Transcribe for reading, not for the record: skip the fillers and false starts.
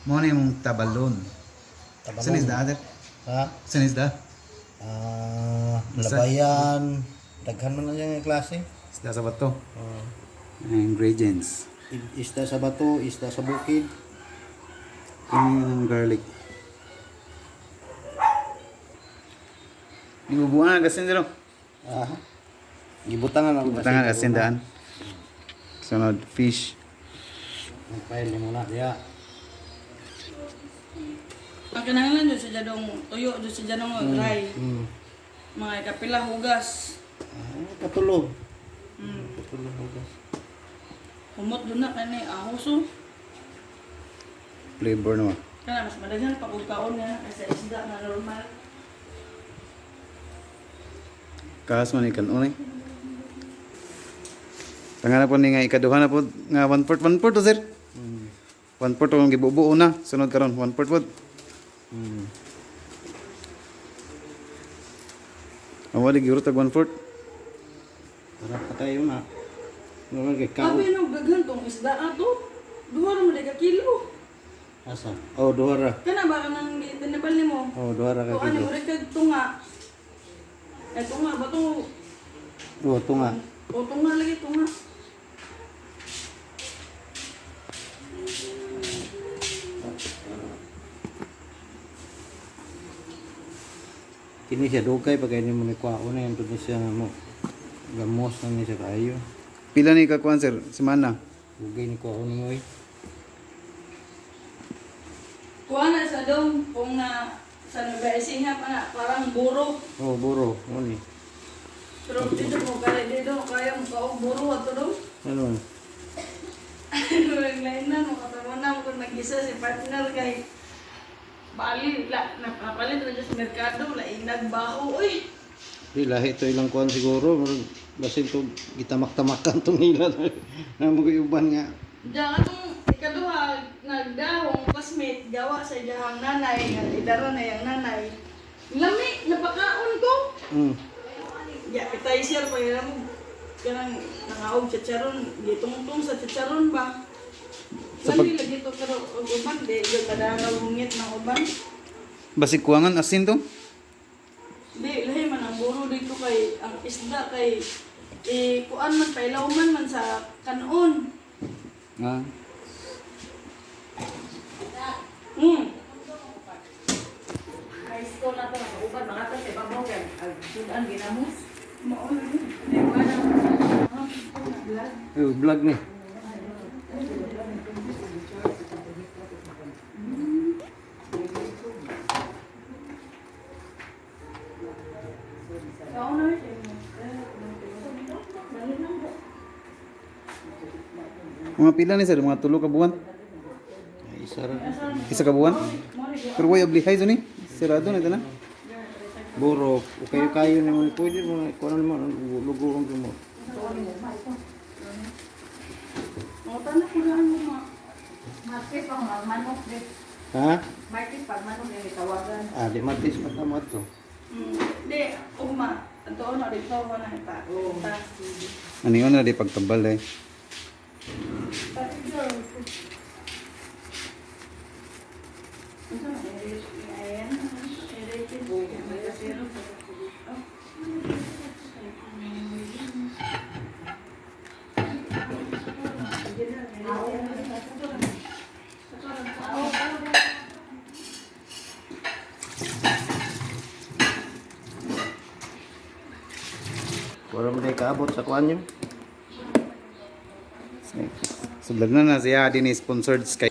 Mo na yung tabalon. Saan is that? Ha? Saan is that? Labayan. Daghan man na yung klase. Isda sa bato. Uh, Ingredients. isda sa bato, isda sa bukid. Yung garlic. Ibubuan na kasi nila. Gibutangan ako. Butangan kasi daan. Sunod, fish. Magpail mo na diya. Ang kinahanglan dyan sa jadong tuyo, dyan sa jadong dry. Mga kapila hugas. Katulog. Mm. Katulog hugas. Humot doon na kani ahoso. Flavor naman. Kana mas madaghan pa kung kaon nga kaysa isda na normal. Kaas man ikan unay. Tangana po ni nga ikaduha na po nga 1/4 to sir. 1/4 ang gibubuo na. Sunod karon 1/4 po. Awali gyud tag 1/4. Para patayo na. Naman kay kao. Abi nung daghan tong isda ato. Duha ra man ka kilo. Asa? Oh, duhara. Kana ba kanang tinibal nimo? Oh, duhara ka O ano kilo. mo kag tunga. Eh tunga ba to? Oh, tunga. O tunga lagi tunga. Kini siya dugay pag ini mo ni kwao na yung tunis siya mo. Gamos na ni siya kayo. Pila ni kakuan sir? Semana. Dugay ni kwao ni oy. Kuha na sa dong kung na sa nagaisin pa na parang buro. Oh, buro. Ano ni? Pero dito mo kaya dito kaya mo kaong buro ato dong. Ano? Lain na mo katamo na kung nag-isa si partner kay bali la napapalit na sa merkado la inagbaho uy. Di lahi to ilang kuan siguro. Basin to gitamak-tamakan to nila. Na mo uban nga. Diyan atong ikaduha nagdahong classmate gawa sa iyang nanay nga idara na yang nanay. Lami napakaon ko. Ya kita share pa yun mo kanang nangaog chicharon gitungtong sa chicharon ba. Sa Lami lagi to pero uban di yung kadalaw hungit ng uban. Basig kuangan asin to? Di, lahi man ang buro dito kay ang isda kay kuan man pailaw man sa kanon. Ah. Gusto na to, uban mga to sa babaw kay sudan ginamos. Mao na yun. Di ba na? Vlog ni. Kao na yun. Mga pila ni sir? Mga 3 ka buwan? Isa ra. Isa ka buwan? Pero way oblihay zo ni. Sirado na ito na. Buro. O kayo ni mo pwede mo kuan mo luguong mo. Mga tanak ko lang mo ma. Martes pang manok din. Ha? Martes pag manok din tawagan. Di matis matamat to. Di, uma. Ato na dito ko na ita. Ano yun na di pagtabal eh. Wala mo tayo kaabot sa kuan nyo. Sudlag na siya din sponsored Sky.